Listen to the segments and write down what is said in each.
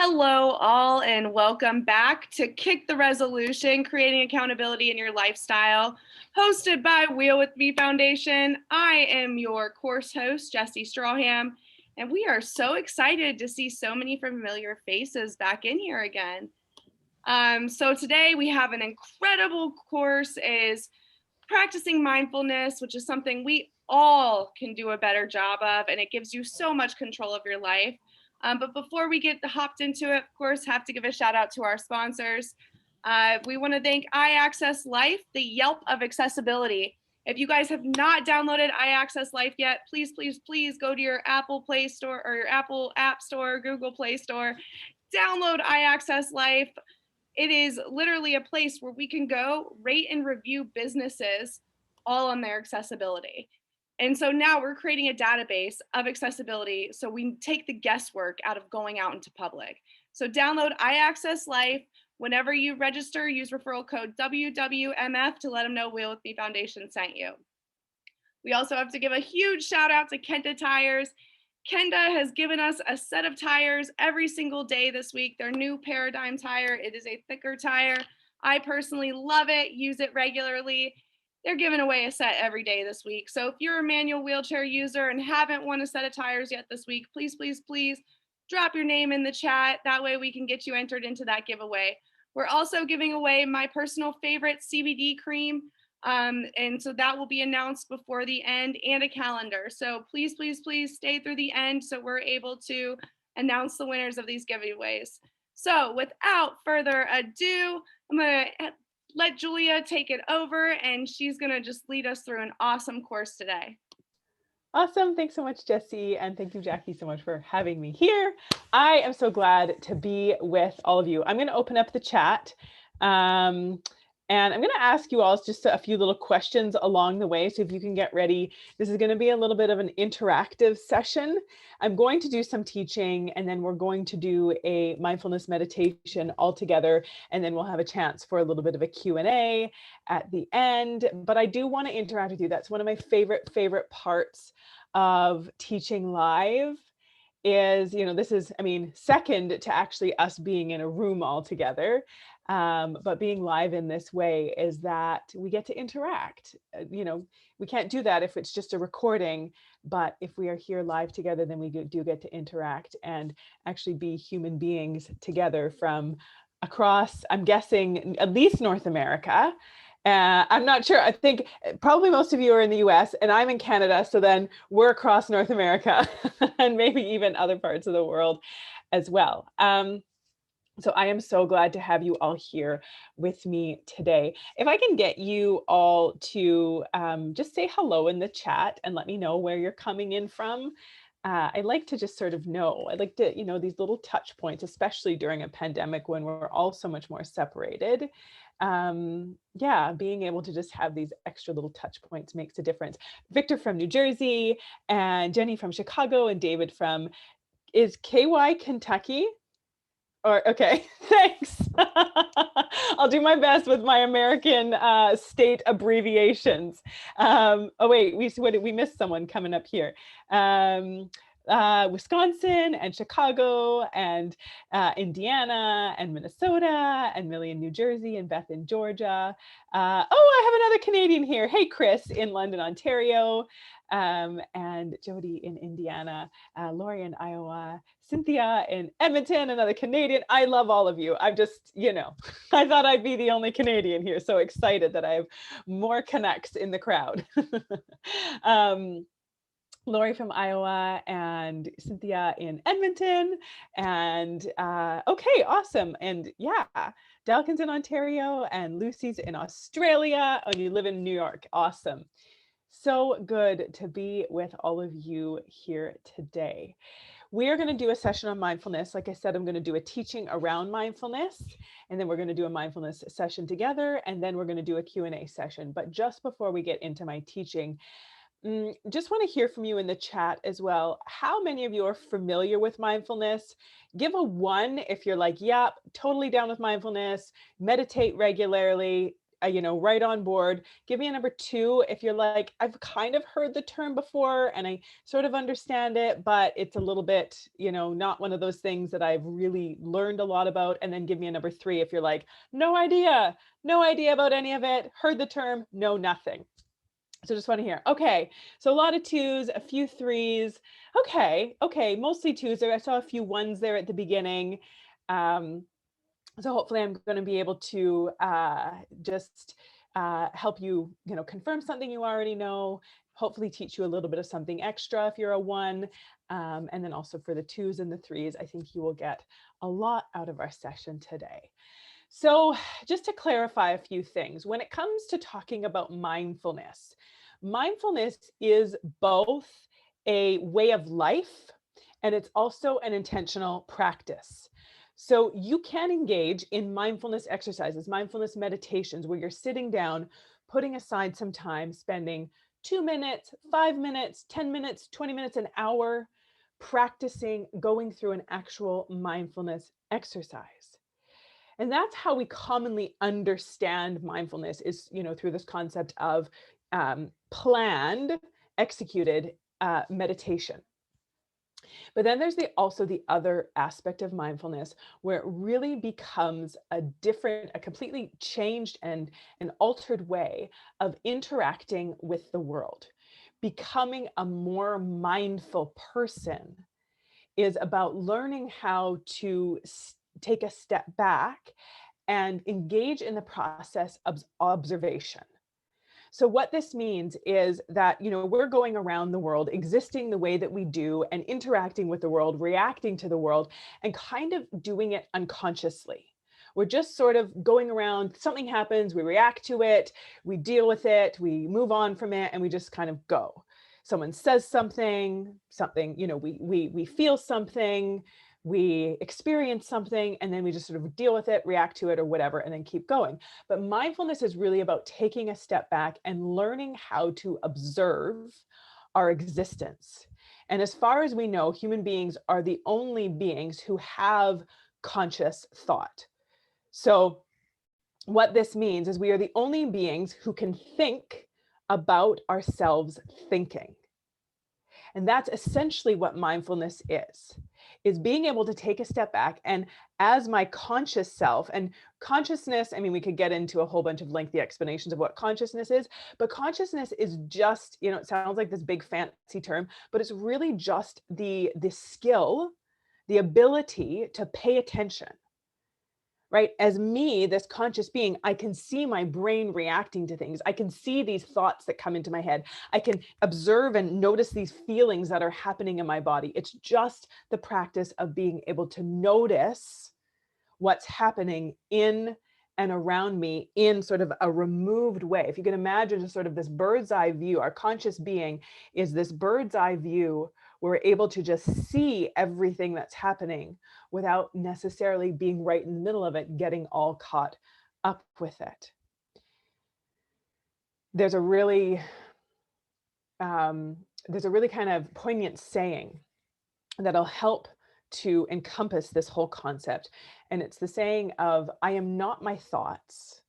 Hello, all, and welcome back to Kick the Resolution, Creating Accountability in Your Lifestyle, hosted by Wheel with Me Foundation. I am your course host, Jessie Strawham, and we are so excited to see so many familiar faces back in here again. So today we have an incredible course, is practicing mindfulness, which is something we all can do a better job of, and it gives you so much control of your life. But before we get hopped into it, of course, have to give a shout out to our sponsors. We want to thank iAccess Life, the Yelp of accessibility. If you guys have not downloaded iAccess Life yet, please, please, please go to your Apple Play Store or your Apple App Store, Google Play Store, download iAccess Life. It is literally a place where we can go rate and review businesses all on their accessibility. And so now we're creating a database of accessibility so we take the guesswork out of going out into public. So download iAccess Life. Whenever you register, use referral code WWMF to let them know Wheel with Me Foundation sent you. We also have to give a huge shout out to Kenda Tires. Kenda has given us a set of tires every single day this week. Their new Paradigm tire. It is a thicker tire. I personally love it, use it regularly. They're giving away a set every day this week. So if you're a manual wheelchair user and haven't won a set of tires yet this week, please, please, please drop your name in the chat. That way we can get you entered into that giveaway. We're also giving away my personal favorite CBD cream. And so that will be announced before the end, and a calendar. So please, please, please stay through the end so we're able to announce the winners of these giveaways. So without further ado, I'm going to let Julia take it over, and she's going to just lead us through an awesome course today. Awesome. Thanks so much, Jessie. And thank you, Jackie, so much for having me here. I am so glad to be with all of you. I'm going to open up the chat. And I'm going to ask you all just a few little questions along the way. So if you can get ready, this is going to be a little bit of an interactive session. I'm going to do some teaching, and then we're going to do a mindfulness meditation all together. And then we'll have a chance for a little bit of a Q&A at the end. But I do want to interact with you. That's one of my favorite parts of teaching live. Is, this is, second to actually us being in a room all together. But being live in this way is that we get to interact. We can't do that if it's just a recording, but if we are here live together, then we do get to interact and actually be human beings together from across, I'm guessing, at least North America. I'm not sure. I think probably most of you are in the US and I'm in Canada. So then we're across North America and maybe even other parts of the world as well. So I am so glad to have you all here with me today. If I can get you all to just say hello in the chat and let me know where you're coming in from. I like to just sort of know. I like to, these little touch points, especially during a pandemic when we're all so much more separated. Being able to just have these extra little touch points makes a difference. Victor from New Jersey, and Jenny from Chicago, and David from, is KY Kentucky? Okay, thanks. I'll do my best with my American state abbreviations. Wait, we missed someone coming up here. Wisconsin and Chicago and Indiana and Minnesota and Millie in New Jersey and Beth in Georgia. I have another Canadian here. Hey, Chris in London, Ontario. And Jody in Indiana, Lori in Iowa, Cynthia in Edmonton, another Canadian. I love all of you. I'm just, I thought I'd be the only Canadian here. So excited that I have more connects in the crowd. Lori from Iowa and Cynthia in Edmonton. And okay, awesome. And Dalkin's in Ontario and Lucy's in Australia. Oh, you live in New York. Awesome. So good to be with all of you here today. We are going to do a session on mindfulness. Like I said, I'm going to do a teaching around mindfulness, and then we're going to do a mindfulness session together, and then we're going to do a Q&A session. But just before we get into my teaching, just want to hear from you in the chat as well. How many of you are familiar with mindfulness? Give a 1 if you're like, yeah, totally down with mindfulness, meditate regularly. right on board. Give me a number 2 if you're like, I've kind of heard the term before and I sort of understand it, but it's a little bit, not one of those things that I've really learned a lot about. And then give me a number 3 if you're like, no idea about any of it, heard the term, no, nothing. So just want to hear. Okay, so a lot of 2s, a few 3s. Okay, mostly 2s. I saw a few 1s there at the beginning. So hopefully I'm going to be able to just help you, confirm something you already know, hopefully teach you a little bit of something extra if you're a 1. And then also for the 2s and the 3s, I think you will get a lot out of our session today. So just to clarify a few things, when it comes to talking about mindfulness, mindfulness is both a way of life and it's also an intentional practice. So you can engage in mindfulness exercises, mindfulness meditations, where you're sitting down, putting aside some time, spending 2 minutes, 5 minutes, 10 minutes, 20 minutes, an hour, practicing going through an actual mindfulness exercise. And that's how we commonly understand mindfulness is, through this concept of planned, executed meditation. But then there's also the other aspect of mindfulness where it really becomes a completely changed and an altered way of interacting with the world. Becoming a more mindful person is about learning how to take a step back and engage in the process of observation. So what this means is that, we're going around the world, existing the way that we do and interacting with the world, reacting to the world, and kind of doing it unconsciously. We're just sort of going around, something happens, we react to it, we deal with it, we move on from it, and we just kind of go. Someone says something, we feel something, we experience something, and then we just sort of deal with it, react to it or whatever, and then keep going. But mindfulness is really about taking a step back and learning how to observe our existence. And as far as we know, human beings are the only beings who have conscious thought. So what this means is we are the only beings who can think about ourselves thinking. And that's essentially what mindfulness is being able to take a step back and as my conscious self, and consciousness, I mean, we could get into a whole bunch of lengthy explanations of what consciousness is, but consciousness is just, it sounds like this big fancy term, but it's really just the skill, the ability to pay attention. Right? As me, this conscious being, I can see my brain reacting to things. I can see these thoughts that come into my head. I can observe and notice these feelings that are happening in my body. It's just the practice of being able to notice what's happening in and around me in sort of a removed way. If you can imagine just sort of this bird's eye view, our conscious being is this bird's eye view. We're able to just see everything that's happening without necessarily being right in the middle of it, getting all caught up with it. There's a really kind of poignant saying that'll help to encompass this whole concept. And it's the saying of, I am not my thoughts.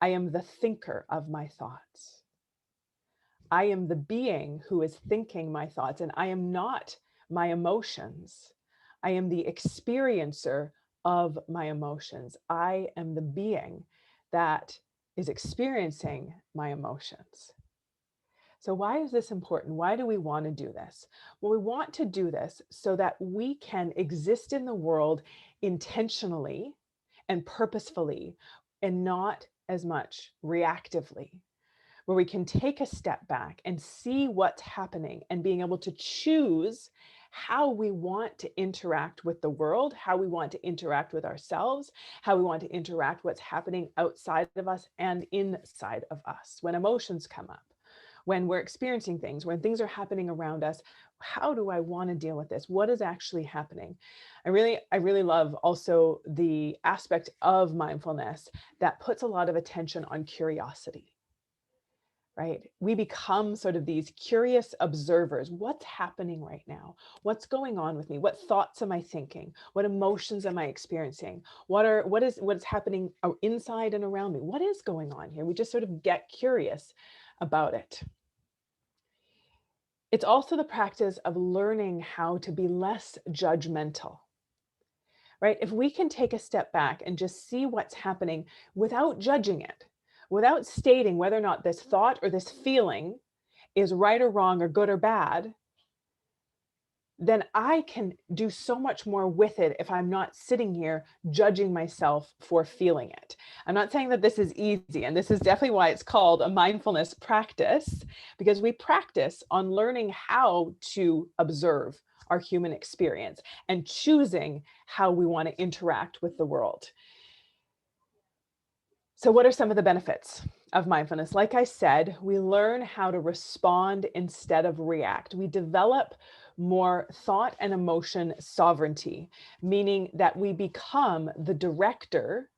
I am the thinker of my thoughts. I am the being who is thinking my thoughts, and I am not my emotions. I am the experiencer of my emotions. I am the being that is experiencing my emotions. So why is this important? Why do we want to do this? Well, we want to do this so that we can exist in the world intentionally and purposefully and not as much reactively, where we can take a step back and see what's happening and being able to choose how we want to interact with the world, how we want to interact with ourselves, how we want to interact what's happening outside of us and inside of us. When emotions come up, when we're experiencing things, when things are happening around us, how do I want to deal with this? What is actually happening? I really love also the aspect of mindfulness that puts a lot of attention on curiosity. right? We become sort of these curious observers. What's happening right now? What's going on with me? What thoughts am I thinking? What emotions am I experiencing? What is happening inside and around me? What is going on here? We just sort of get curious about it. It's also the practice of learning how to be less judgmental, right? If we can take a step back and just see what's happening without judging it, without stating whether or not this thought or this feeling is right or wrong or good or bad, then I can do so much more with it if I'm not sitting here judging myself for feeling it. I'm not saying that this is easy, and this is definitely why it's called a mindfulness practice, because we practice on learning how to observe our human experience and choosing how we want to interact with the world. So what are some of the benefits of mindfulness? Like I said, we learn how to respond instead of react. We develop more thought and emotion sovereignty, meaning that we become the director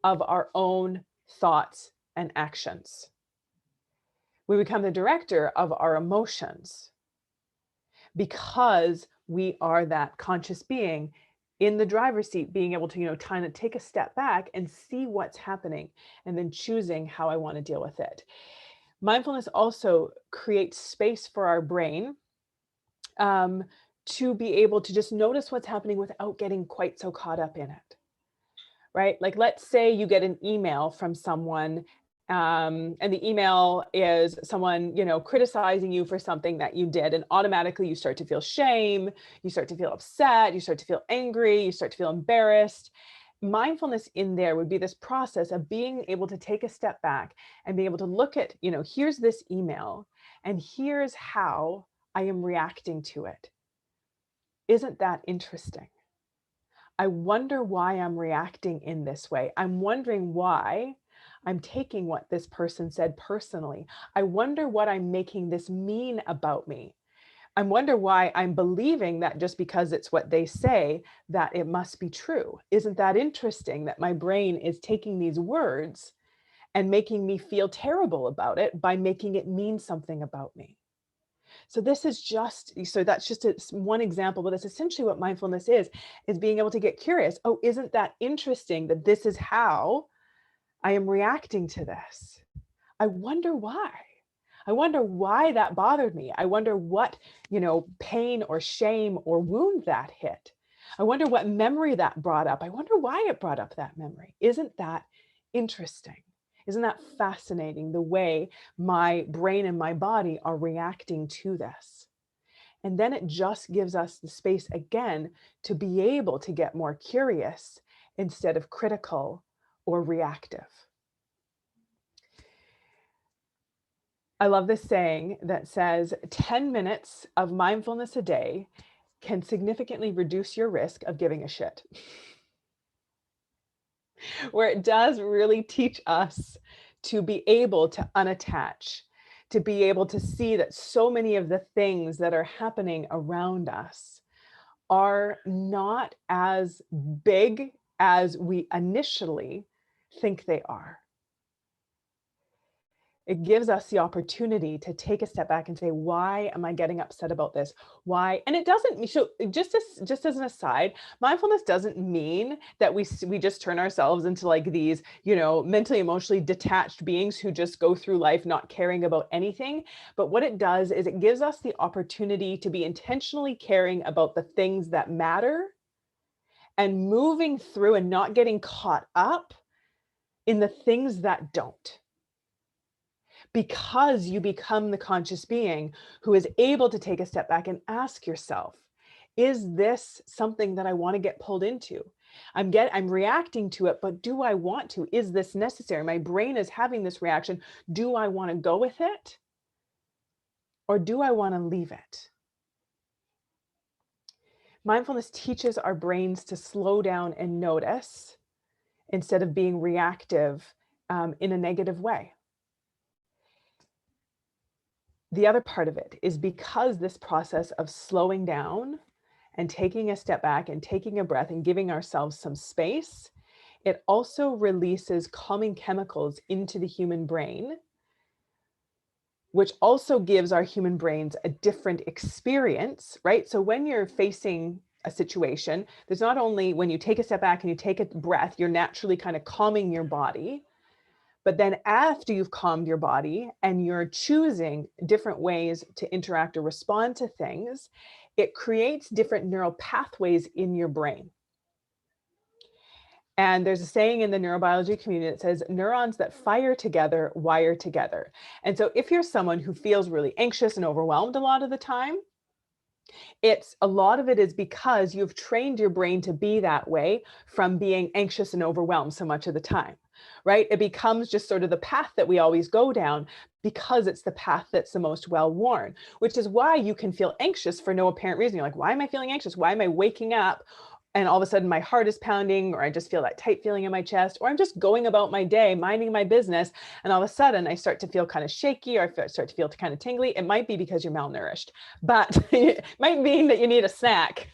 of our own thoughts and actions. We become the director of our emotions because we are that conscious being in the driver's seat, being able to, kind of take a step back and see what's happening and then choosing how I want to deal with it. Mindfulness also creates space for our brain to be able to just notice what's happening without getting quite so caught up in it, right? Like, let's say you get an email from someone, and the email is someone, criticizing you for something that you did, and automatically you start to feel shame, you start to feel upset, you start to feel angry, you start to feel embarrassed. Mindfulness in there would be this process of being able to take a step back and be able to look at, here's this email, and here's how I am reacting to it. Isn't that interesting? I wonder why I'm reacting in this way. I'm wondering why I'm taking what this person said personally. I wonder what I'm making this mean about me. I wonder why I'm believing that just because it's what they say, that it must be true. Isn't that interesting that my brain is taking these words and making me feel terrible about it by making it mean something about me? So that's just one example, but that's essentially what mindfulness is being able to get curious. Oh, isn't that interesting that this is how I am reacting to this? I wonder why. I wonder why that bothered me. I wonder what, pain or shame or wound that hit. I wonder what memory that brought up. I wonder why it brought up that memory. Isn't that interesting? Isn't that fascinating, the way my brain and my body are reacting to this? And then it just gives us the space again to be able to get more curious instead of critical or reactive. I love this saying that says 10 minutes of mindfulness a day can significantly reduce your risk of giving a shit. Where it does really teach us to be able to unattach, to be able to see that so many of the things that are happening around us are not as big as we initially think they are. It gives us the opportunity to take a step back and say, why am I getting upset about this? Why? And it doesn't, so just as an aside, mindfulness doesn't mean that we just turn ourselves into like these, mentally, emotionally detached beings who just go through life not caring about anything. But what it does is it gives us the opportunity to be intentionally caring about the things that matter and moving through and not getting caught up in the things that don't. Because you become the conscious being who is able to take a step back and ask yourself, is this something that I want to get pulled into? I'm reacting to it, but do I want to? Is this necessary? My brain is having this reaction. Do I want to go with it? Or do I want to leave it? Mindfulness teaches our brains to slow down and notice instead of being reactive in a negative way. The other part of it is because this process of slowing down and taking a step back and taking a breath and giving ourselves some space, it also releases calming chemicals into the human brain which also gives our human brains a different experience, right? So when you're facing a situation, there's not only when you take a step back and you take a breath, you're naturally kind of calming your body. But then after you've calmed your body and you're choosing different ways to interact or respond to things, it creates different neural pathways in your brain. And there's a saying in the neurobiology community that says neurons that fire together wire together. And so if you're someone who feels really anxious and overwhelmed a lot of the time, a lot of it is because you've trained your brain to be that way from being anxious and overwhelmed so much of the time, right? It becomes just sort of the path that we always go down because it's the path that's the most well-worn, which is why you can feel anxious for no apparent reason. You're like, why am I feeling anxious? Why am I waking up? And all of a sudden my heart is pounding, or I just feel that tight feeling in my chest, or I'm just going about my day, minding my business. And all of a sudden I start to feel kind of shaky, or I start to feel kind of tingly. It might be because you're malnourished, but it might mean that you need a snack.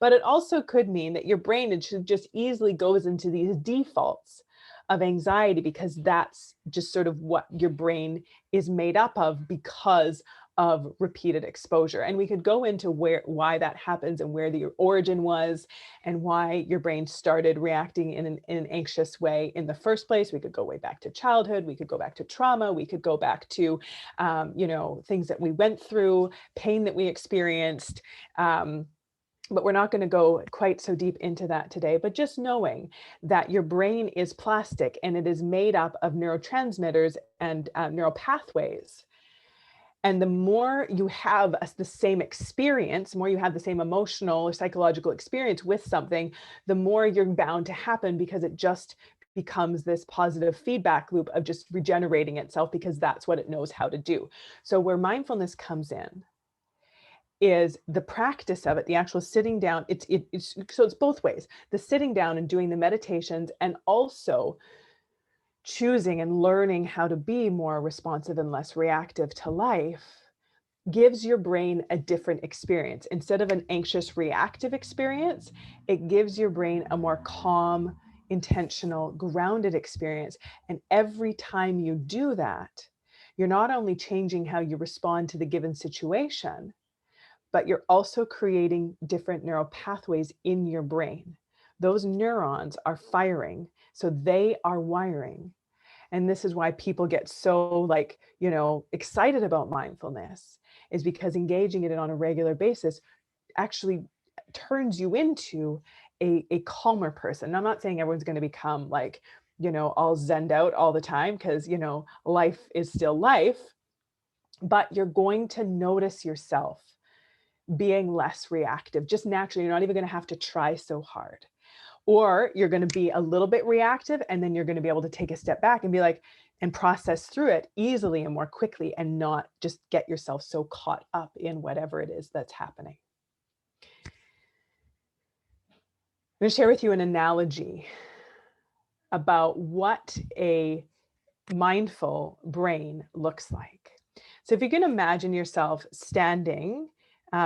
But it also could mean that your brain just easily goes into these defaults of anxiety because that's just sort of what your brain is made up of because of repeated exposure. And we could go into why that happens and where the origin was and why your brain started reacting in an anxious way in the first place. We could go way back to childhood. We could go back to trauma. We could go back to, things that we went through, pain that we experienced. But we're not going to go quite so deep into that today, but just knowing that your brain is plastic and it is made up of neurotransmitters and neural pathways. And the more you have the same experience, the more you have the same emotional or psychological experience with something, the more you're bound to happen because it just becomes this positive feedback loop of just regenerating itself because that's what it knows how to do. So where mindfulness comes in is the practice of it, the actual sitting down. So it's both ways, the sitting down and doing the meditations, and also choosing and learning how to be more responsive and less reactive to life gives your brain a different experience. Instead of an anxious reactive experience, it gives your brain a more calm, intentional, grounded experience. And every time you do that, you're not only changing how you respond to the given situation, but you're also creating different neural pathways in your brain. Those neurons are firing, so they are wiring. And this is why people get so excited about mindfulness, is because engaging in it on a regular basis actually turns you into a calmer person. Now, I'm not saying everyone's going to become all zenned out all the time, because, life is still life, but you're going to notice yourself being less reactive, just naturally. You're not even going to have to try so hard. Or you're going to be a little bit reactive, and then you're going to be able to take a step back and be like, and process through it easily and more quickly, and not just get yourself so caught up in whatever it is that's happening. I'm going to share with you an analogy about what a mindful brain looks like. So if you can imagine yourself standing,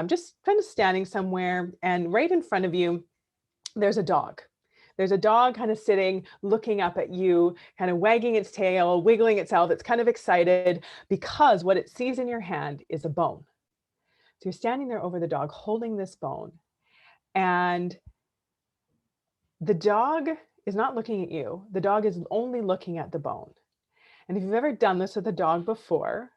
just kind of standing somewhere, and right in front of you, there's a dog. There's a dog kind of sitting, looking up at you, kind of wagging its tail, wiggling itself. It's kind of excited because what it sees in your hand is a bone. So you're standing there over the dog, holding this bone, and the dog is not looking at you. The dog is only looking at the bone. And if you've ever done this with a dog before,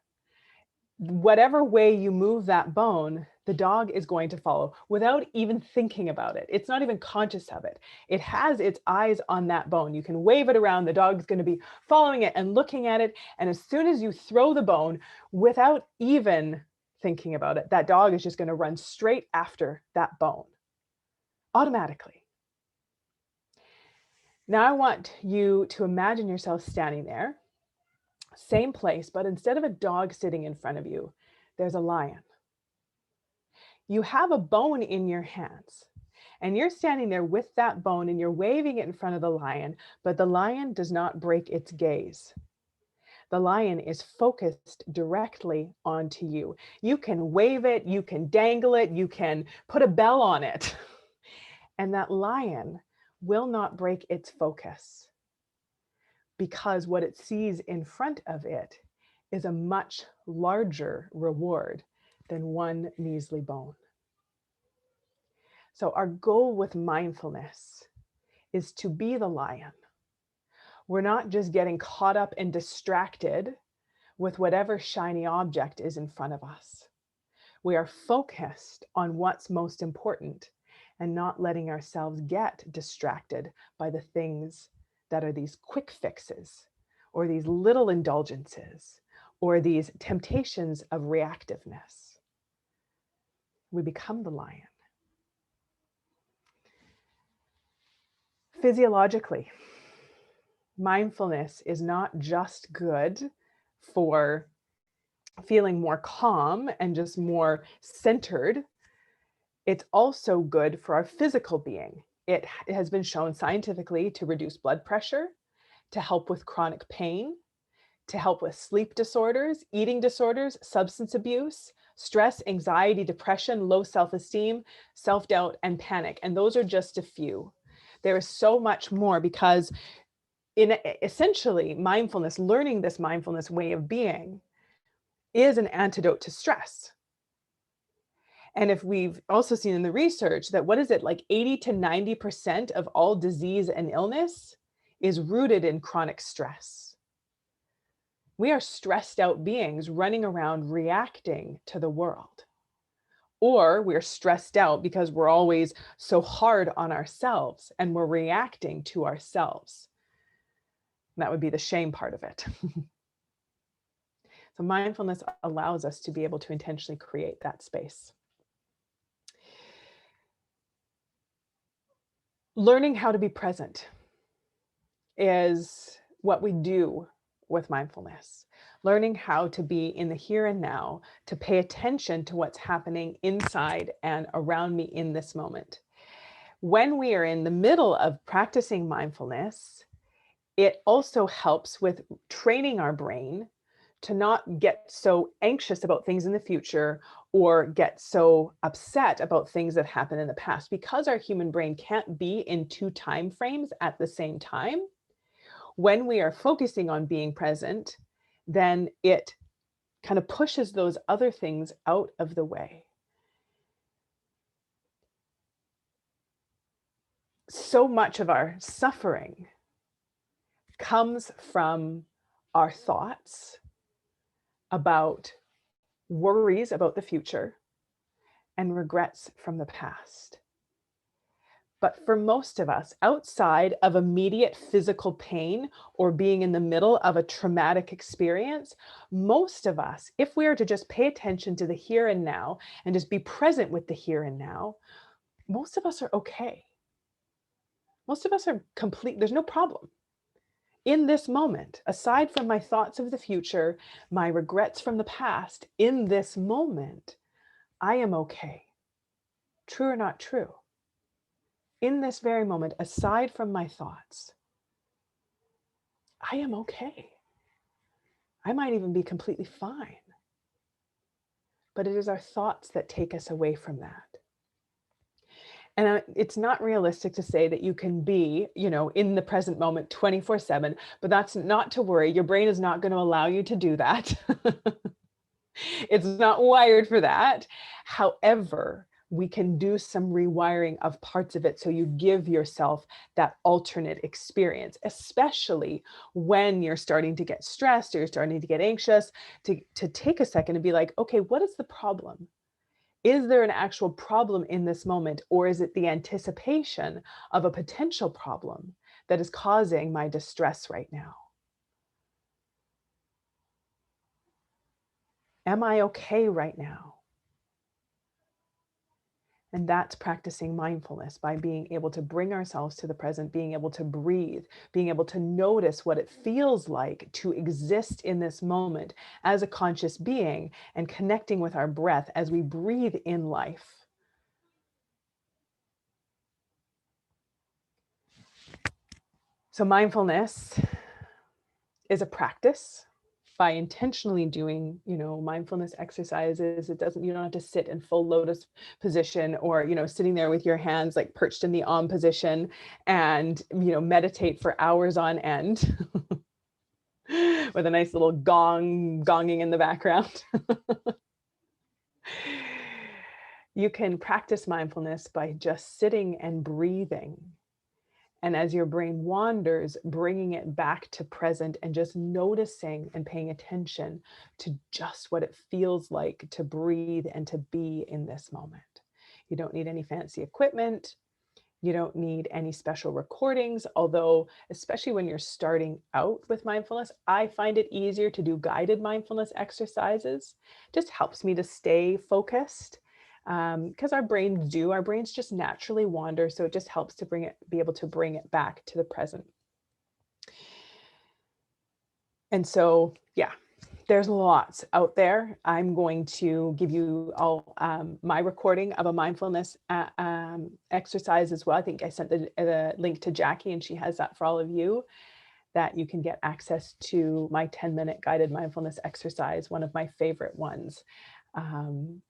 whatever way you move that bone, the dog is going to follow without even thinking about it. It's not even conscious of it. It has its eyes on that bone. You can wave it around. The dog's going to be following it and looking at it. And as soon as you throw the bone, without even thinking about it, that dog is just going to run straight after that bone automatically. Now I want you to imagine yourself standing there, same place, but instead of a dog sitting in front of you, there's a lion. You have a bone in your hands, and you're standing there with that bone, and you're waving it in front of the lion, but the lion does not break its gaze. The lion is focused directly onto you. You can wave it, you can dangle it, you can put a bell on it, and that lion will not break its focus, because what it sees in front of it is a much larger reward than one measly bone. So our goal with mindfulness is to be the lion. We're not just getting caught up and distracted with whatever shiny object is in front of us. We are focused on what's most important and not letting ourselves get distracted by the things that are these quick fixes or these little indulgences or these temptations of reactiveness. We become the lion. Physiologically, mindfulness is not just good for feeling more calm and just more centered. It's also good for our physical being. It has been shown scientifically to reduce blood pressure, to help with chronic pain, to help with sleep disorders, eating disorders, substance abuse, stress, anxiety, depression, low self-esteem, self-doubt, and panic. And those are just a few. There is so much more because essentially mindfulness, learning this mindfulness way of being is an antidote to stress. And if we've also seen in the research that what is it, like 80 to 90% of all disease and illness is rooted in chronic stress. We are stressed out beings running around reacting to the world. Or we're stressed out because we're always so hard on ourselves and we're reacting to ourselves. That would be the shame part of it. So mindfulness allows us to be able to intentionally create that space. Learning how to be present is what we do with mindfulness. Learning how to be in the here and now, to pay attention to what's happening inside and around me in this moment. When we are in the middle of practicing mindfulness, it also helps with training our brain to not get so anxious about things in the future or get so upset about things that happened in the past. Because our human brain can't be in two time frames at the same time, when we are focusing on being present, then it kind of pushes those other things out of the way. So much of our suffering comes from our thoughts about worries about the future and regrets from the past. But for most of us, outside of immediate physical pain or being in the middle of a traumatic experience, most of us, if we are to just pay attention to the here and now and just be present with the here and now, most of us are okay. Most of us are complete. There's no problem. In this moment, aside from my thoughts of the future, my regrets from the past, in this moment, I am okay. True or not true? In this very moment, aside from my thoughts, I am okay. I might even be completely fine. But it is our thoughts that take us away from that. And it's not realistic to say that you can be, in the present moment 24/7, but that's not to worry. Your brain is not going to allow you to do that. It's not wired for that. However, we can do some rewiring of parts of it so you give yourself that alternate experience, especially when you're starting to get stressed or you're starting to get anxious, to take a second and be like, okay, what is the problem? Is there an actual problem in this moment, or is it the anticipation of a potential problem that is causing my distress right now? Am I okay right now? And that's practicing mindfulness, by being able to bring ourselves to the present, being able to breathe, being able to notice what it feels like to exist in this moment as a conscious being, and connecting with our breath as we breathe in life. So mindfulness is a practice. By intentionally doing, mindfulness exercises, you don't have to sit in full lotus position or, sitting there with your hands like perched in the Om position and, meditate for hours on end. with a nice little gonging in the background. You can practice mindfulness by just sitting and breathing. And as your brain wanders, bringing it back to present and just noticing and paying attention to just what it feels like to breathe and to be in this moment. You don't need any fancy equipment. You don't need any special recordings, although, especially when you're starting out with mindfulness, I find it easier to do guided mindfulness exercises. It just helps me to stay focused, because our brains just naturally wander. So it just helps to be able to bring it back to the present. And so, yeah, there's lots out there. I'm going to give you all my recording of a mindfulness exercise as well. I think I sent the link to Jackie, and she has that for all of you, that you can get access to my 10-minute guided mindfulness exercise, one of my favorite ones.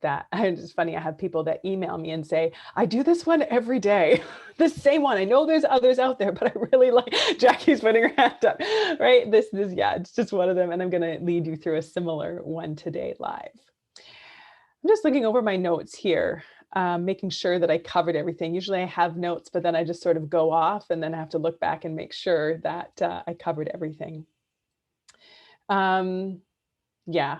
That it's funny, I have people that email me and say, I do this one every day, the same one. I know there's others out there, but I really like, Jackie's putting her hand up, right? This, yeah, it's just one of them. And I'm going to lead you through a similar one today live. I'm just looking over my notes here, making sure that I covered everything. Usually I have notes, but then I just sort of go off and then I have to look back and make sure that I covered everything. Yeah.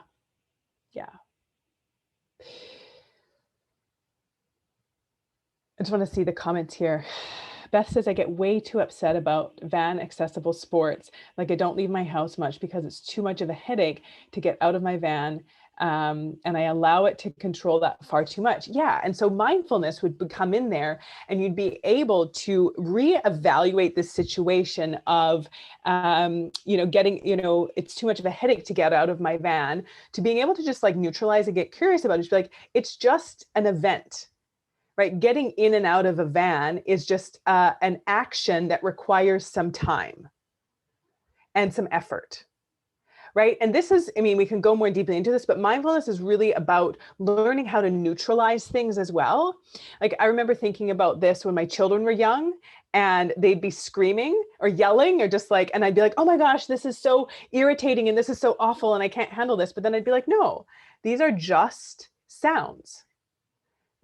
I just want to see the comments here. Beth says, I get way too upset about van accessible sports. Like, I don't leave my house much because it's too much of a headache to get out of my van. And I allow it to control that far too much. Yeah. And so mindfulness would come in there, and you'd be able to reevaluate the situation of, getting, it's too much of a headache to get out of my van, to being able to just like neutralize and get curious about it. Just be like, it's just an event. Right? Getting in and out of a van is just an action that requires some time and some effort. Right? And this is, we can go more deeply into this, but mindfulness is really about learning how to neutralize things as well. Like, I remember thinking about this when my children were young, and they'd be screaming or yelling or just like, and I'd be like, oh my gosh, this is so irritating and this is so awful and I can't handle this. But then I'd be like, no, these are just sounds.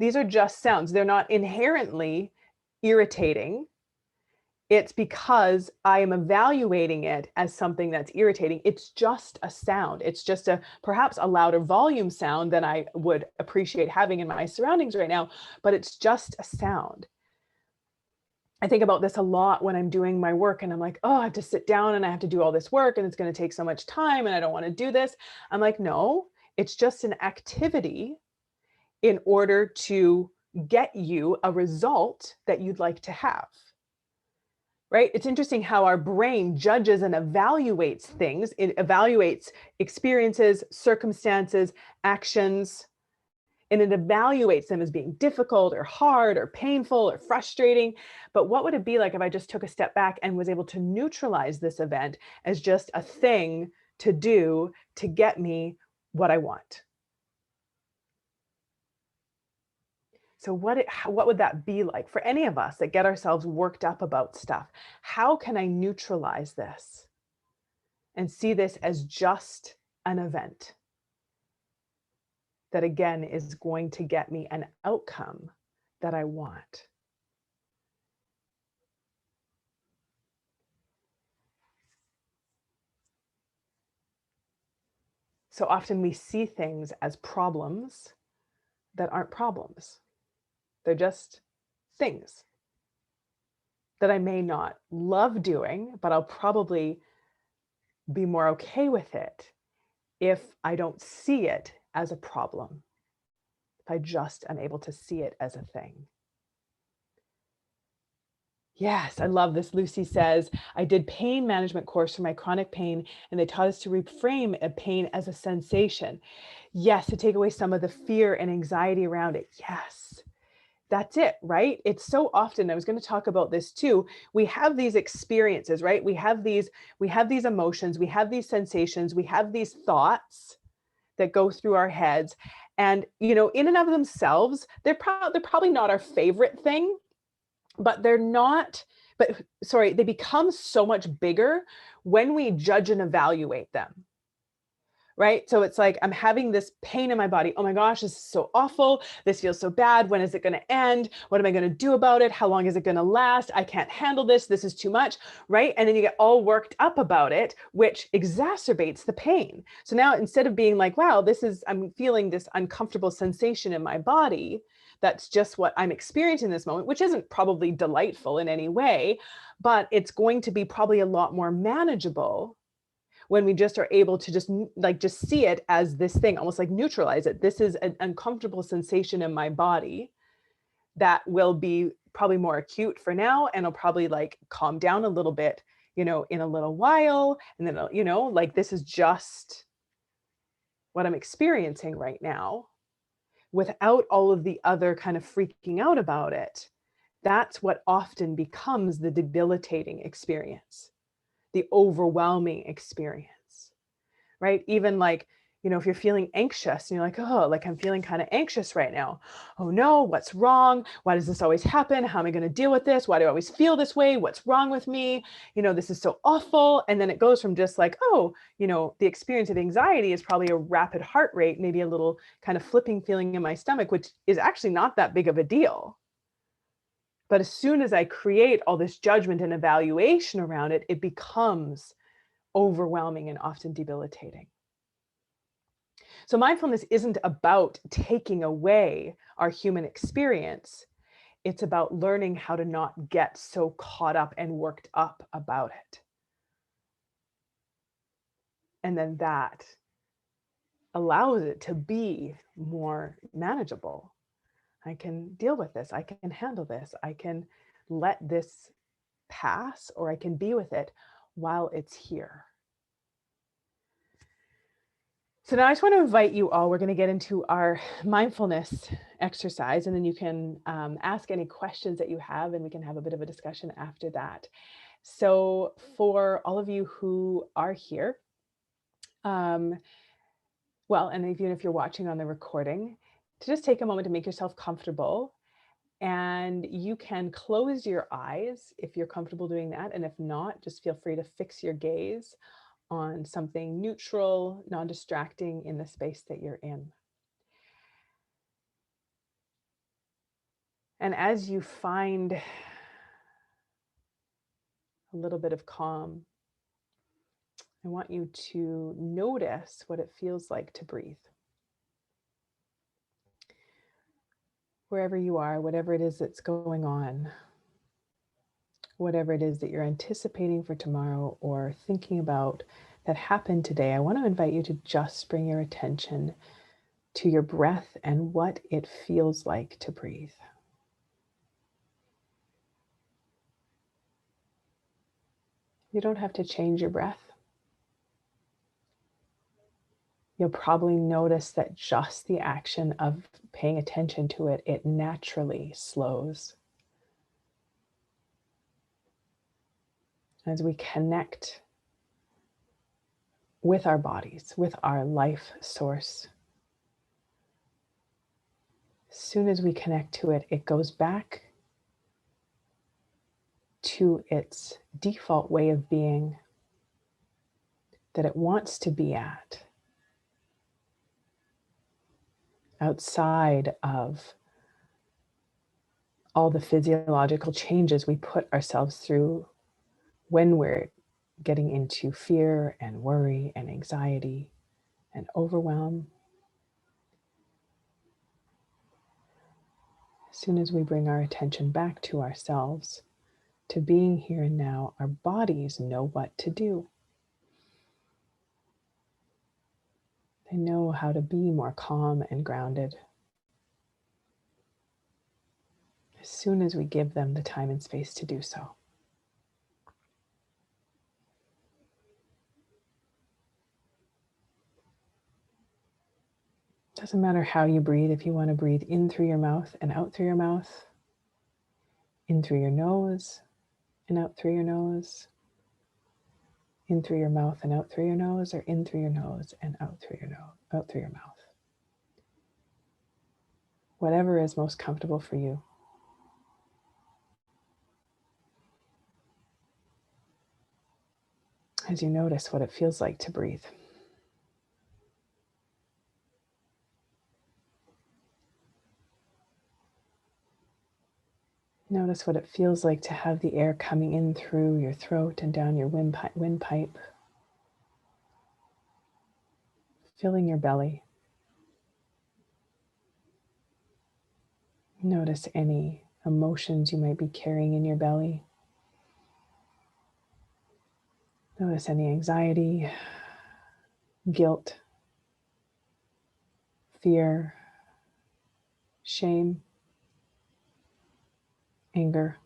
These are just sounds. They're not inherently irritating. It's because I am evaluating it as something that's irritating. It's just a sound. It's just perhaps a louder volume sound than I would appreciate having in my surroundings right now, but it's just a sound. I think about this a lot when I'm doing my work and I'm like, oh, I have to sit down and I have to do all this work and it's going to take so much time and I don't want to do this. I'm like, no, it's just an activity in order to get you a result that you'd like to have, right? It's interesting how our brain judges and evaluates things. It evaluates experiences, circumstances, actions, and it evaluates them as being difficult or hard or painful or frustrating. But what would it be like if I just took a step back and was able to neutralize this event as just a thing to do to get me what I want? So what would that be like for any of us that get ourselves worked up about stuff? How can I neutralize this and see this as just an event that, again, is going to get me an outcome that I want? So often we see things as problems that aren't problems. They're just things that I may not love doing, but I'll probably be more okay with it if I don't see it as a problem, if I just am able to see it as a thing. Yes, I love this. Lucy says, I did pain management course for my chronic pain, and they taught us to reframe a pain as a sensation. Yes, to take away some of the fear and anxiety around it. Yes. That's it, right? It's so often, I was going to talk about this too. We have these experiences, right? We have these emotions, we have these sensations, we have these thoughts that go through our heads. And, in and of themselves, they're probably not our favorite thing, but they're not but sorry, they become so much bigger when we judge and evaluate them. Right? So it's like, I'm having this pain in my body. Oh my gosh, this is so awful. This feels so bad. When is it going to end? What am I going to do about it? How long is it going to last? I can't handle this. This is too much. Right? And then you get all worked up about it, which exacerbates the pain. So now instead of being like, wow, I'm feeling this uncomfortable sensation in my body. That's just what I'm experiencing in this moment, which isn't probably delightful in any way, but it's going to be probably a lot more manageable when we just are able to just see it as this thing, almost like neutralize it. This is an uncomfortable sensation in my body that will be probably more acute for now, and it'll probably like calm down a little bit, in a little while. And then, like, this is just what I'm experiencing right now without all of the other kind of freaking out about it. That's what often becomes the debilitating experience, the overwhelming experience. Right? Even like, if you're feeling anxious and you're like, oh, like I'm feeling kind of anxious right now. Oh no, what's wrong? Why does this always happen? How am I going to deal with this? Why do I always feel this way? What's wrong with me? This is so awful. And then it goes from just like, oh, the experience of anxiety is probably a rapid heart rate, maybe a little kind of flipping feeling in my stomach, which is actually not that big of a deal. But as soon as I create all this judgment and evaluation around it, it becomes overwhelming and often debilitating. So mindfulness isn't about taking away our human experience. It's about learning how to not get so caught up and worked up about it. And then that allows it to be more manageable. I can deal with this. I can handle this. I can let this pass, or I can be with it while it's here. So now I just want to invite you all, we're going to get into our mindfulness exercise, and then you can ask any questions that you have, and we can have a bit of a discussion after that. So for all of you who are here, and even if you're watching on the recording, to just take a moment to make yourself comfortable. And you can close your eyes if you're comfortable doing that. And if not, just feel free to fix your gaze on something neutral, non-distracting in the space that you're in. And as you find a little bit of calm, I want you to notice what it feels like to breathe. Wherever you are, whatever it is that's going on, whatever it is that you're anticipating for tomorrow or thinking about that happened today, I want to invite you to just bring your attention to your breath and what it feels like to breathe. You don't have to change your breath. You'll probably notice that just the action of paying attention to it, it naturally slows. As we connect with our bodies, with our life source, as soon as we connect to it, it goes back to its default way of being that it wants to be at, outside of all the physiological changes we put ourselves through when we're getting into fear and worry and anxiety and overwhelm. As soon as we bring our attention back to ourselves, to being here and now, our bodies know what to do. They know how to be more calm and grounded as soon as we give them the time and space to do so. Doesn't matter how you breathe. If you want to breathe in through your mouth and out through your mouth, in through your nose and out through your nose, in through your mouth and out through your nose, or in through your nose and out through your nose, out through your mouth. Whatever is most comfortable for you. as you notice what it feels like to breathe. Notice what it feels like to have the air coming in through your throat and down your windpipe, filling your belly. Notice any emotions you might be carrying in your belly. Notice any anxiety, guilt, fear, shame, anger.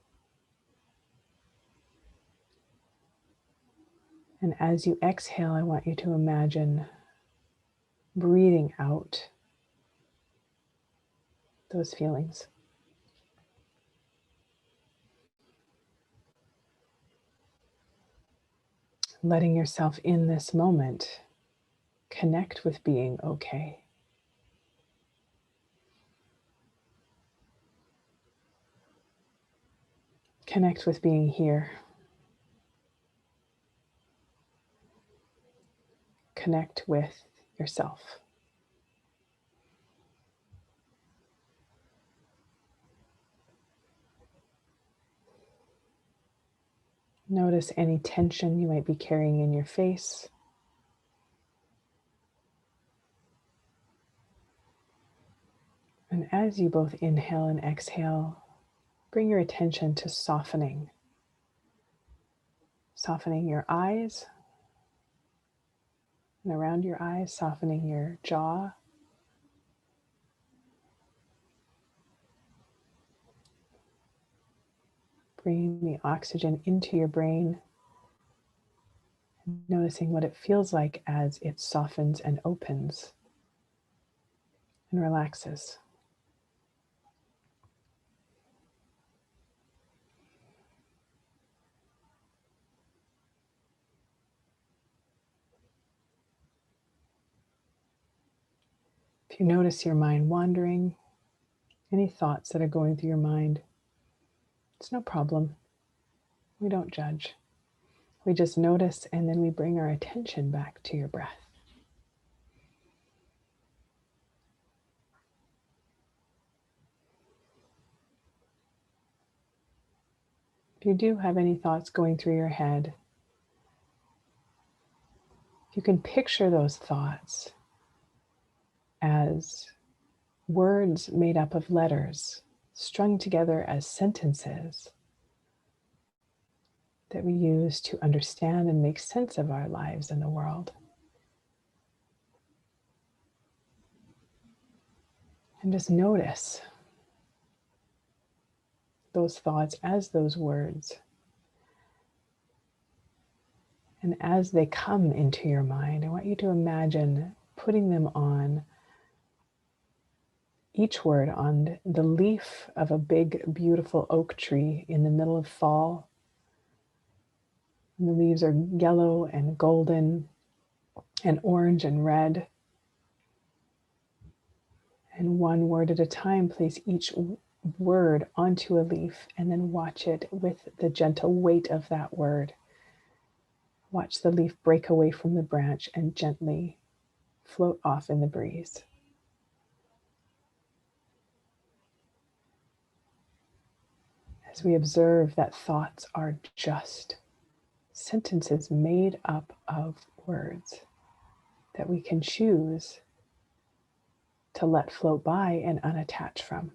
And as you exhale, I want you to imagine breathing out those feelings. Letting yourself in this moment connect with being okay. Connect with being here. Connect with yourself. Notice any tension you might be carrying in your face. And as you both inhale and exhale, bring your attention to softening. Softening your eyes and around your eyes, softening your jaw. Bringing the oxygen into your brain. Noticing what it feels like as it softens and opens and relaxes. If you notice your mind wandering, any thoughts that are going through your mind, it's no problem. We don't judge. We just notice and then we bring our attention back to your breath. If you do have any thoughts going through your head, you can picture those thoughts as words made up of letters strung together as sentences that we use to understand and make sense of our lives and the world. And just notice those thoughts as those words. And as they come into your mind, I want you to imagine putting them on, each word on the leaf of a big, beautiful oak tree in the middle of fall. And the leaves are yellow and golden and orange and red. And one word at a time, place each word onto a leaf and then watch it with the gentle weight of that word. Watch the leaf break away from the branch and gently float off in the breeze. As we observe that thoughts are just sentences made up of words that we can choose to let float by and unattach from.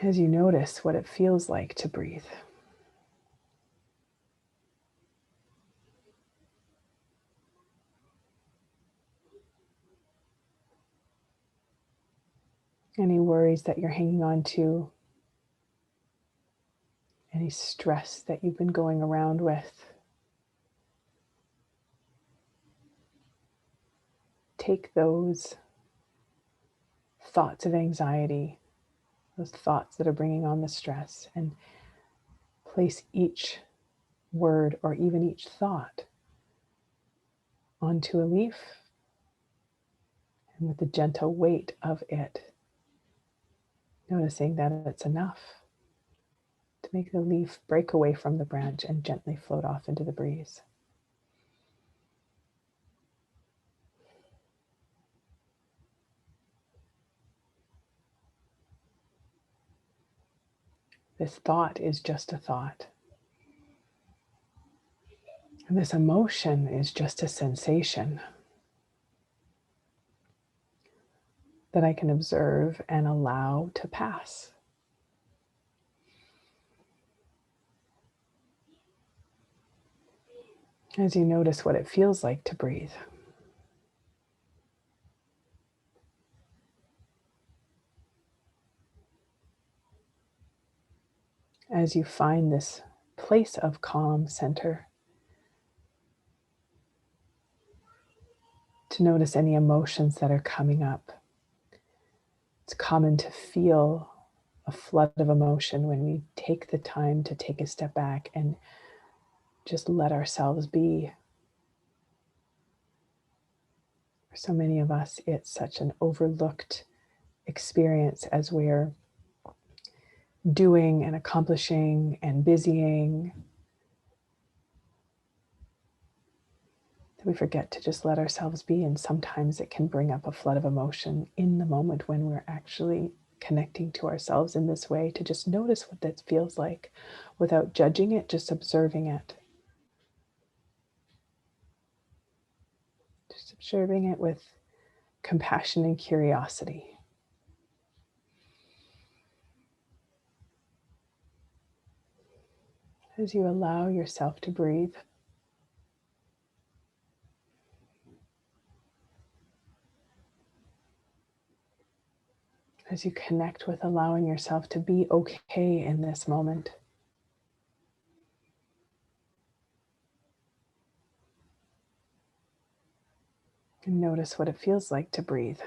As you notice what it feels like to breathe. Any worries that you're hanging on to, any stress that you've been going around with, take those thoughts of anxiety, those thoughts that are bringing on the stress, and place each word or even each thought onto a leaf, and with the gentle weight of it, noticing that it's enough to make the leaf break away from the branch and gently float off into the breeze. This thought is just a thought. And this emotion is just a sensation that I can observe and allow to pass. As you notice what it feels like to breathe. As you find this place of calm center, to notice any emotions that are coming up. It's common to feel a flood of emotion when we take the time to take a step back and just let ourselves be. For so many of us, it's such an overlooked experience as we're doing and accomplishing and busying, that we forget to just let ourselves be. And sometimes it can bring up a flood of emotion in the moment when we're actually connecting to ourselves in this way, to just notice what that feels like without judging it, just observing it. Just observing it with compassion and curiosity. As you allow yourself to breathe, as you connect with allowing yourself to be okay in this moment. And notice what it feels like to breathe.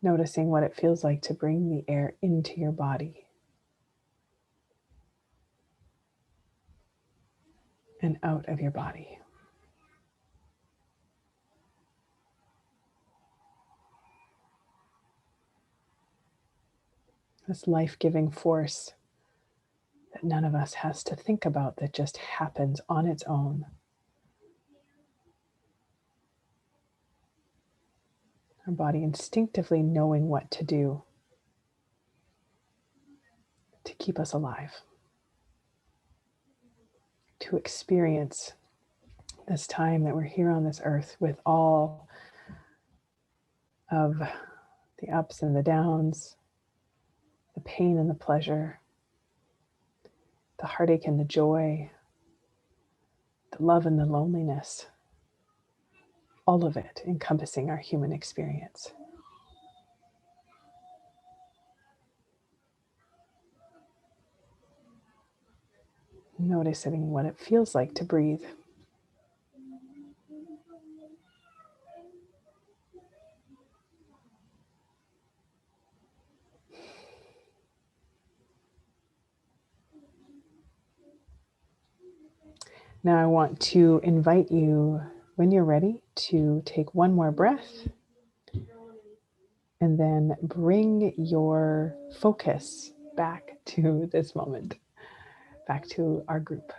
Noticing what it feels like to bring the air into your body and out of your body. This life-giving force that none of us has to think about, that just happens on its own. Our body instinctively knowing what to do to keep us alive, to experience this time that we're here on this earth with all of the ups and the downs, the pain and the pleasure, the heartache and the joy, the love and the loneliness, all of it encompassing our human experience. Noticing what it feels like to breathe. Now I want to invite you, when you're ready, to take one more breath and then bring your focus back to this moment, back to our group.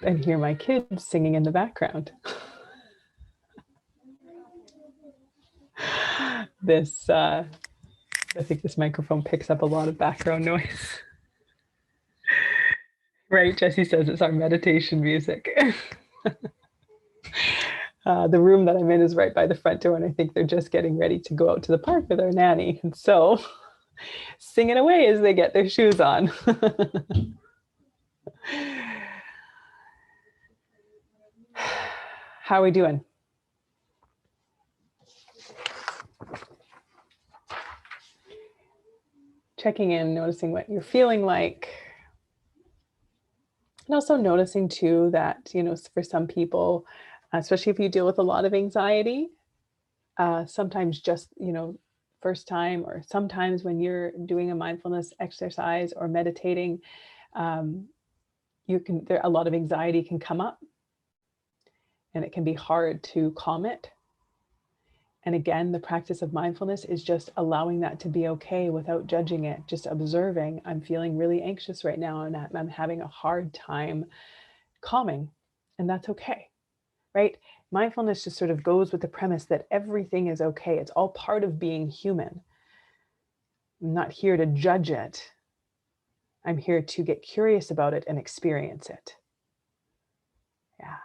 And hear my kids singing in the background. I think this microphone picks up a lot of background noise. Right, Jessie says it's our meditation music. The room that I'm in is right by the front door, and I think they're just getting ready to go out to the park with our nanny. And so, singing away as they get their shoes on. How are we doing? Checking in, noticing what you're feeling like. And also noticing too that, for some people, especially if you deal with a lot of anxiety, sometimes just, first time, or sometimes when you're doing a mindfulness exercise or meditating, a lot of anxiety can come up. and it can be hard to calm it. And again, the practice of mindfulness is just allowing that to be okay without judging it, just observing, I'm feeling really anxious right now and I'm having a hard time calming, and that's okay, right? Mindfulness just sort of goes with the premise that everything is okay. It's all part of being human. I'm not here to judge it. I'm here to get curious about it and experience it. Yeah.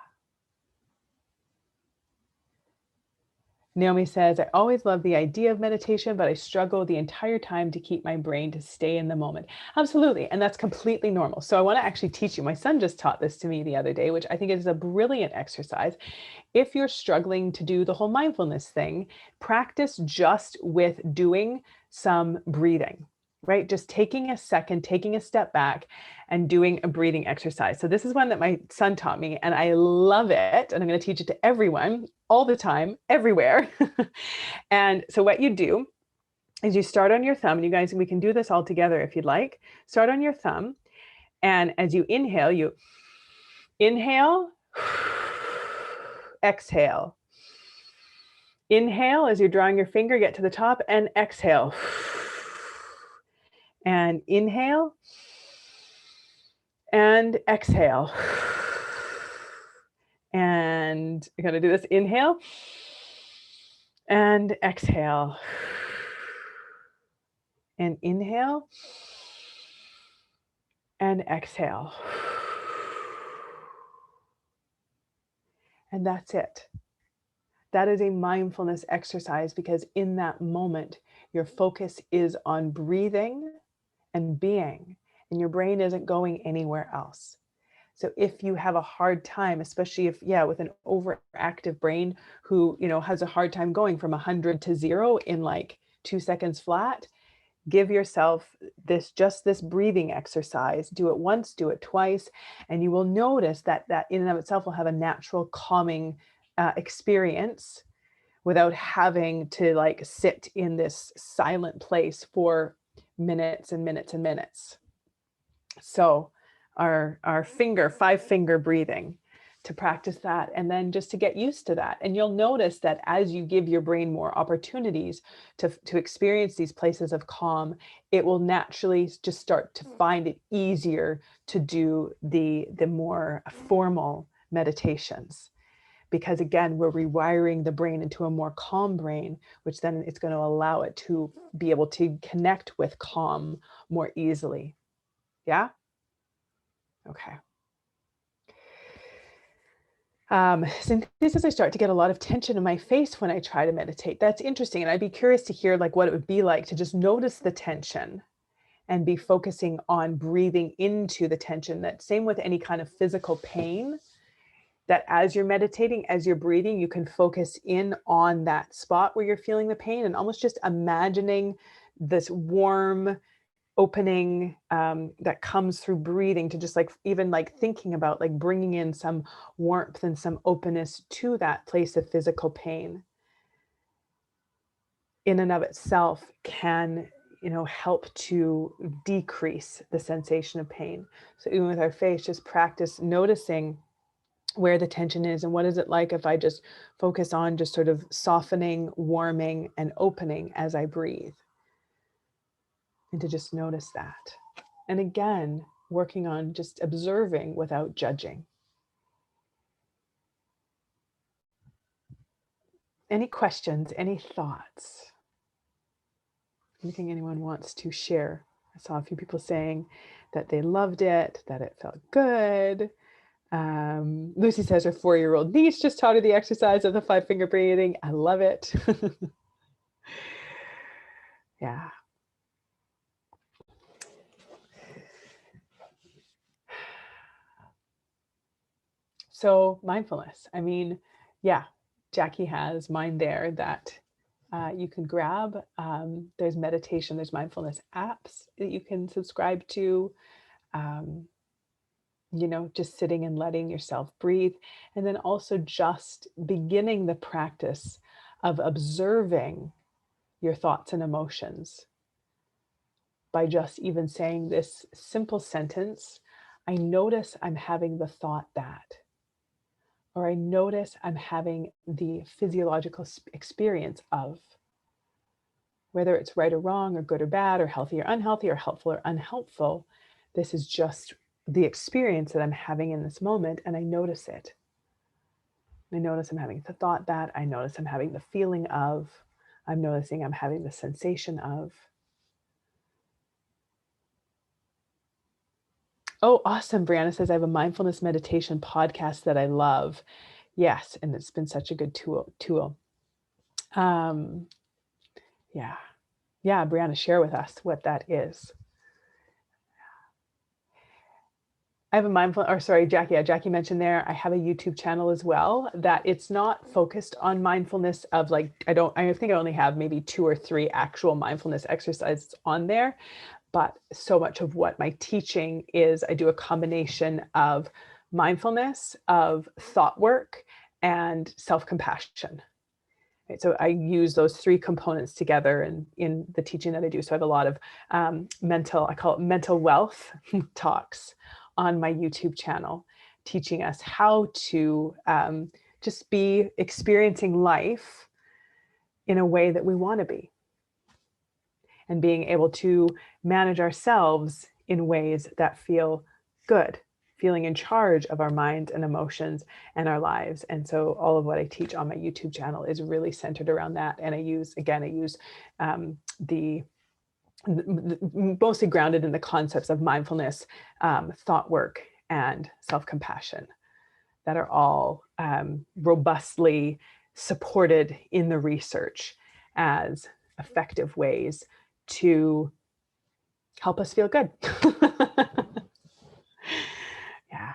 Naomi says, I always love the idea of meditation, but I struggle the entire time to keep my brain to stay in the moment. Absolutely. And that's completely normal. So I want to actually teach you. My son just taught this to me the other day, which I think is a brilliant exercise. If you're struggling to do the whole mindfulness thing, practice just with doing some breathing, right? Just taking a second, taking a step back and doing a breathing exercise. So this is one that my son taught me and I love it. And I'm going to teach it to everyone all the time, everywhere. And so what you do is you start on your thumb, and you guys, we can do this all together if you'd like. Start on your thumb. And as you inhale, exhale. Inhale as you're drawing your finger, get to the top, and exhale. And inhale and exhale. And you're going to do this. Inhale and exhale. And inhale and exhale. And that's it. That is a mindfulness exercise, because in that moment, your focus is on breathing and being, and your brain isn't going anywhere else. So if you have a hard time, especially if, with an overactive brain who, has a hard time going from 100 to 0 in like 2 seconds flat, give yourself just this breathing exercise. Do it once, do it twice, and you will notice that in and of itself will have a natural calming experience without having to like sit in this silent place for minutes and minutes and minutes. So our 5-finger breathing, to practice that, and then just to get used to that. And you'll notice that as you give your brain more opportunities to experience these places of calm, it will naturally just start to find it easier to do the more formal meditations. Because again, we're rewiring the brain into a more calm brain, which then it's going to allow it to be able to connect with calm more easily. Yeah? Okay. Cynthia says, I start to get a lot of tension in my face when I try to meditate. That's interesting. And I'd be curious to hear like what it would be like to just notice the tension and be focusing on breathing into the tension. That same with any kind of physical pain, that as you're meditating, as you're breathing, you can focus in on that spot where you're feeling the pain, and almost just imagining this warm opening that comes through breathing, to just like even like thinking about like bringing in some warmth and some openness to that place of physical pain in and of itself can help to decrease the sensation of pain. So even with our face, just practice noticing where the tension is, and what is it like if I just focus on just sort of softening, warming, and opening as I breathe. And to just notice that. And again, working on just observing without judging. Any questions, any thoughts? Anything anyone wants to share? I saw a few people saying that they loved it, that it felt good. Lucy says her 4-year-old niece just taught her the exercise of the 5-finger breathing. I love it. Yeah. So mindfulness, I mean, yeah, Jackie has mine there that you can grab. There's meditation, there's mindfulness apps that you can subscribe to. Just sitting and letting yourself breathe. And then also just beginning the practice of observing your thoughts and emotions by just even saying this simple sentence: I notice I'm having the thought that, or I notice I'm having the physiological experience of, whether it's right or wrong or good or bad or healthy or unhealthy or helpful or unhelpful. This is just the experience that I'm having in this moment, and I notice it. I notice I'm having the thought that, I notice I'm having the feeling of, I'm noticing I'm having the sensation of. Oh, awesome. Brianna says, I have a mindfulness meditation podcast that I love. Yes, and it's been such a good tool. Yeah. Yeah, Brianna, share with us what that is. I have a Jackie. Yeah, Jackie mentioned there, I have a YouTube channel as well that it's not focused on mindfulness of like, I think I only have maybe 2 or 3 actual mindfulness exercises on there, but so much of what my teaching is, I do a combination of mindfulness, of thought work, and self-compassion. Right, so I use those 3 components together in the teaching that I do. So I have a lot of I call it mental wealth talks on my YouTube channel, teaching us how to just be experiencing life in a way that we want to be, and being able to manage ourselves in ways that feel good, feeling in charge of our minds and emotions and our lives. And so all of what I teach on my YouTube channel is really centered around that. And I use mostly grounded in the concepts of mindfulness, thought work, and self-compassion that are all robustly supported in the research as effective ways to help us feel good. Yeah.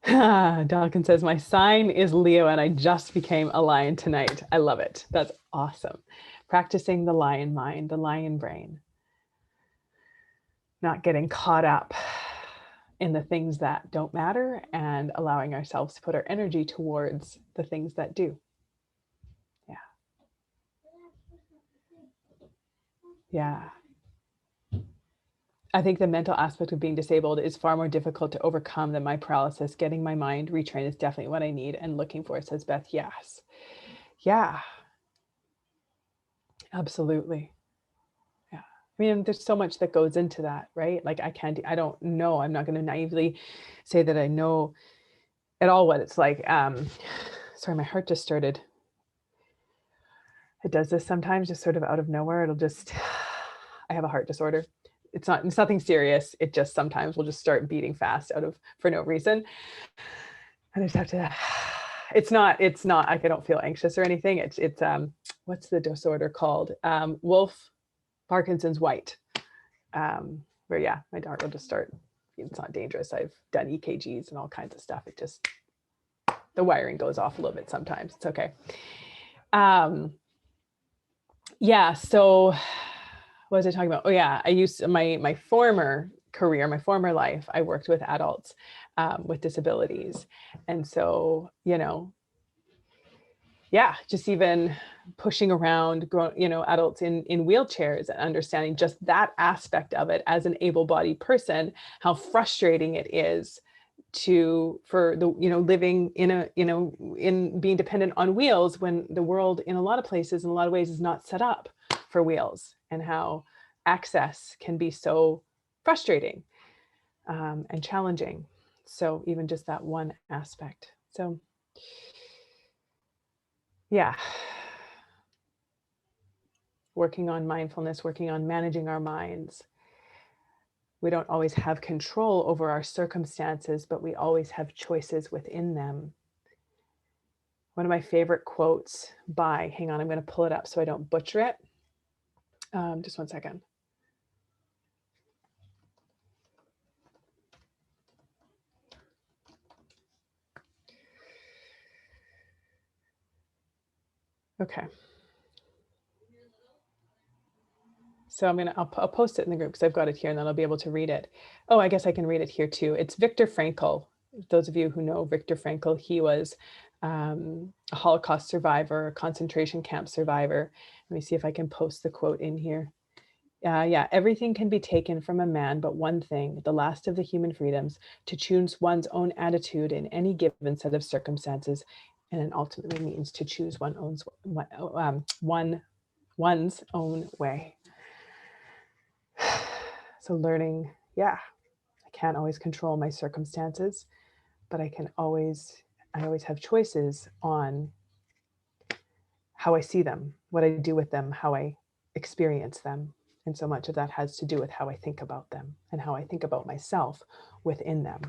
Yeah. Duncan says, my sign is Leo and I just became a lion tonight. I love it. That's awesome. Practicing the lion mind, the lion brain. Not getting caught up in the things that don't matter and allowing ourselves to put our energy towards the things that do. Yeah. Yeah. I think the mental aspect of being disabled is far more difficult to overcome than my paralysis. Getting my mind retrained is definitely what I need and looking for, says Beth. Yes. Yeah. Absolutely. Yeah. I mean, there's so much that goes into that, right? Like I don't know. I'm not going to naively say that I know at all what it's like. Sorry, my heart just started. It does this sometimes, just sort of out of nowhere. I have a heart disorder. It's nothing serious. It just sometimes will just start beating fast for no reason. And I just have to, it's not, I don't feel anxious or anything. It's what's the disorder called? Wolf Parkinson's White. Where yeah, my heart will just start, it's not dangerous. I've done EKGs and all kinds of stuff. It just, the wiring goes off a little bit sometimes. It's okay. Yeah, so what was I talking about? Oh yeah, I used my former career, my former life, I worked with adults with disabilities. And so, yeah, just even pushing around, adults in wheelchairs and understanding just that aspect of it as an able-bodied person, how frustrating it is living in being dependent on wheels when the world in a lot of places, in a lot of ways, is not set up for wheels, and how access can be so frustrating and challenging. So even just that one aspect. So yeah, working on mindfulness, working on managing our minds. We don't always have control over our circumstances, but we always have choices within them. One of my favorite quotes hang on, I'm going to pull it up so I don't butcher it. Just one second. Okay. So I'll post it in the group because I've got it here and then I'll be able to read it. Oh, I guess I can read it here too. It's Viktor Frankl. Those of you who know Viktor Frankl, he was a Holocaust survivor, a concentration camp survivor. Let me see if I can post the quote in here. Yeah, everything can be taken from a man, but one thing, the last of the human freedoms, to choose one's own attitude in any given set of circumstances, and it ultimately means to choose one's own way. So learning, yeah, I can't always control my circumstances, but I always have choices on how I see them, what I do with them, how I experience them. And so much of that has to do with how I think about them and how I think about myself within them.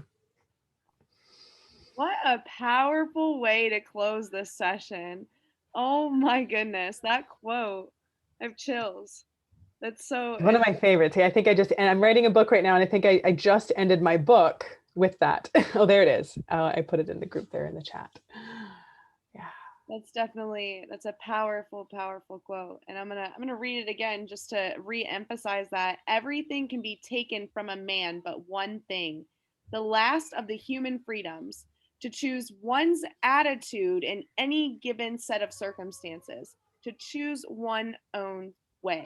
What a powerful way to close this session. Oh my goodness, that quote. I have chills. That's so, One of my favorites. I think and I'm writing a book right now, and I think I just ended my book with that. Oh, there it is. I put it in the group there in the chat. Yeah. that's a powerful, powerful quote. And I'm gonna read it again just to re-emphasize that everything can be taken from a man, but one thing, the last of the human freedoms, to choose one's attitude in any given set of circumstances, to choose one own way.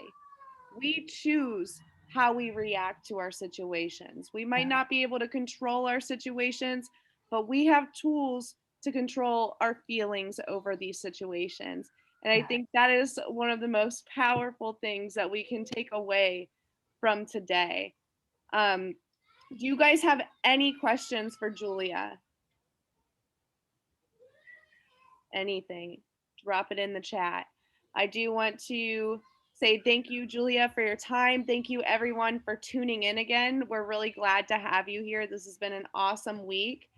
We choose how we react to our situations. We might not be able to control our situations, but we have tools to control our feelings over these situations. And I think that is one of the most powerful things that we can take away from today. Do you guys have any questions for Julia? Anything? Drop it in the chat. I do want to say thank you, Julia, for your time. Thank you, everyone, for tuning in again. We're really glad to have you here. This has been an awesome week.